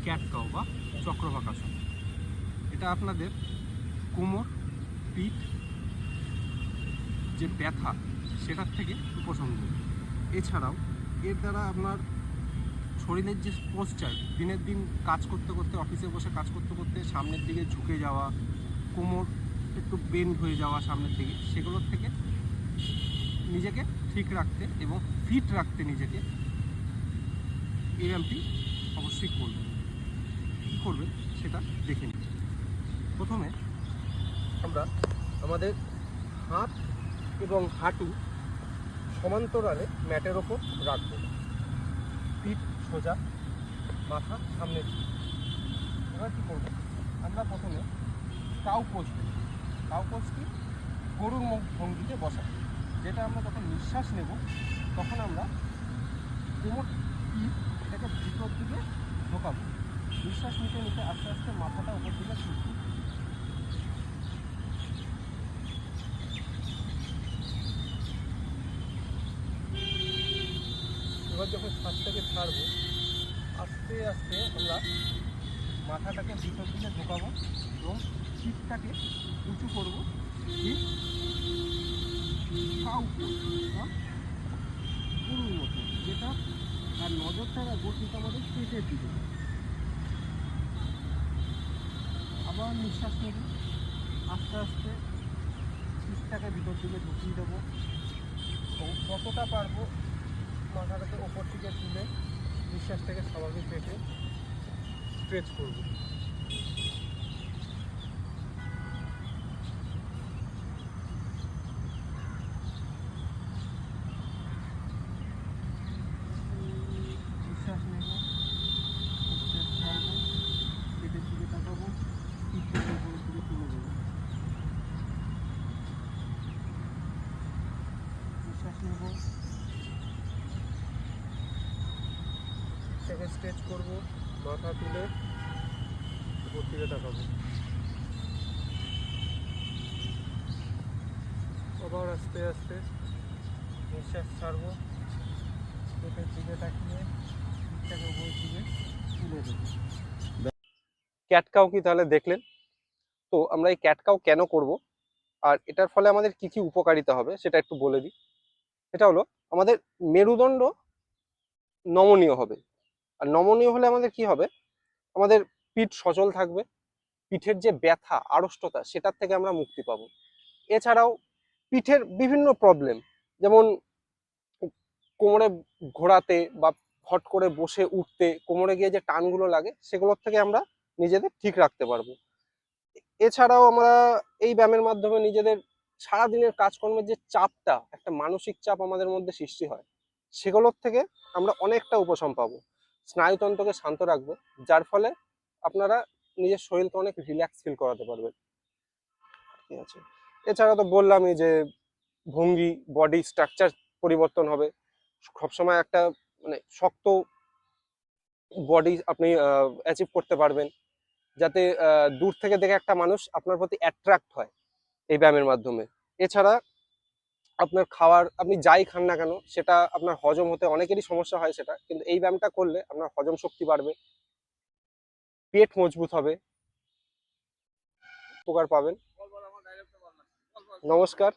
Cat cow বা চক্রবাকাসন। এটা আপনাদের কোমর, পিঠ যে ব্যথা সেটার থেকে উপশম দেবে। এছাড়াও এর দ্বারা আপনার শরীরের যে পোস্চার, দিনের দিন কাজ করতে করতে, অফিসে বসে কাজ করতে করতে সামনের দিকে ঝুঁকে যাওয়া, কোমর একটু বেন্ড হয়ে যাওয়া সামনের দিকে, সেগুলোর থেকে নিজেকে ঠিক রাখতে এবং ফিট রাখতে নিজেকে এই ব্যায়ামটি অবশ্যই করবেন। কী করবেন সেটা দেখে নিন। প্রথমে আমরা আমাদের হাত এবং হাঁটু সমান্তরালে ম্যাটের ওপর রাখবো, পিঠ সোজা, মাথা সামনের দিকে। এবার কী করবো, আমরা প্রথমে কাউ পোজ দেব। কাউ পোজটি গরুর ভঙ্গিতে বসা, যেটা আমরা যখন নিঃশ্বাস নেব তখন আমরা কোমর, পিঠ এটাকে ভিতর দিকে ঢোকাবো। নিঃশ্বাস নিতে নিতে আস্তে আস্তে মাথাটা উপর দিকে ছুটবো। এবার যখন শ্বাসটাকে ছাড়বো, আস্তে আস্তে আমরা মাথাটাকে ভিতর দিকে ঢোকাবো এবং পিঠটাকে উঁচু করবো। ঠিক কাউ বা গরুর মতো, যেটা আর নজরটা রাখবো ঠিক আমাদের পেটের দিকে। আবার নিঃশ্বাস নেব, আস্তে আস্তে পিঠটাকে ভিতর দিকে ঢুকিয়ে দেবো এবং যতটা পারবো মাথাটাকে ওপর দিকে তুলে নিঃশ্বাসটাকে স্বাভাবিক রেখে স্ট্রেচ করবো। নিঃশ্বাস নেব, নিঃশ্বাস ছাড়বো, পেটের দিকে তাকাবো, পিঠটাকে উপরের দিকে তুলে দেবো। নিঃশ্বাস নেব, পিঠটাকে স্ট্রেচ করবো, মাথা তুলে উপর দিকে তাকাবো। আবার আস্তে আস্তে নিঃশ্বাস ছাড়বো, পেটের দিকে তাকিয়ে পিঠটাকে উপরের দিকে তুলে দেবো। ক্যাট কাউ কি তাহলে দেখলেন? তো আমরা এই ক্যাট কাউ কেন করব আর এটার ফলে আমাদের কি কি উপকারিতা হবে সেটা একটু বলে দিই। এটা হলো, আমাদের মেরুদণ্ড নমনীয় হবে। আর নমনীয় হলে আমাদের কি হবে, আমাদের পিঠ সচল থাকবে, পিঠের যে ব্যথা, আড়ষ্টতা, সেটার থেকে আমরা মুক্তি পাবো। এছাড়াও পিঠের বিভিন্ন প্রবলেম, যেমন কোমরে ঘোরাতে বা হট করে বসে উঠতে কোমরে গিয়ে যে টানগুলো লাগে, সেগুলোর থেকে আমরা নিজেদের ঠিক রাখতে পারবো। এছাড়াও আমরা এই ব্যায়ামের মাধ্যমে নিজেদের সারাদিনের কাজকর্মের যে চাপটা, একটা মানসিক চাপ আমাদের মধ্যে সৃষ্টি হয়, সেগুলোর থেকে আমরা অনেকটা উপশম পাবো। স্নায়ুতন্ত্রকে শান্ত রাখবে, যার ফলে আপনারা নিজের শরীরকে অনেক রিল্যাক্স ফিল করাতে পারবেন। ঠিক আছে। এছাড়া তো বললামই যে ভঙ্গি, বডি স্ট্রাকচার পরিবর্তন হবে। সবসময় একটা মানে শক্ত বডি আপনি অ্যাচিভ করতে পারবেন, যাতে দূর থেকে দেখে একটা মানুষ আপনার প্রতি অ্যাট্রাক্ট হয় এই ব্যায়ামের মাধ্যমে। এছাড়া আপনার খাওয়ার, আপনি যাই খান না কেন, সেটা আপনার হজম হতে অনেকেরই সমস্যা হয় সেটা, কিন্তু এই ব্যায়ামটা করলে আপনার হজম শক্তি বাড়বে, পেট মজবুত হবে, উপকার পাবেন। নমস্কার।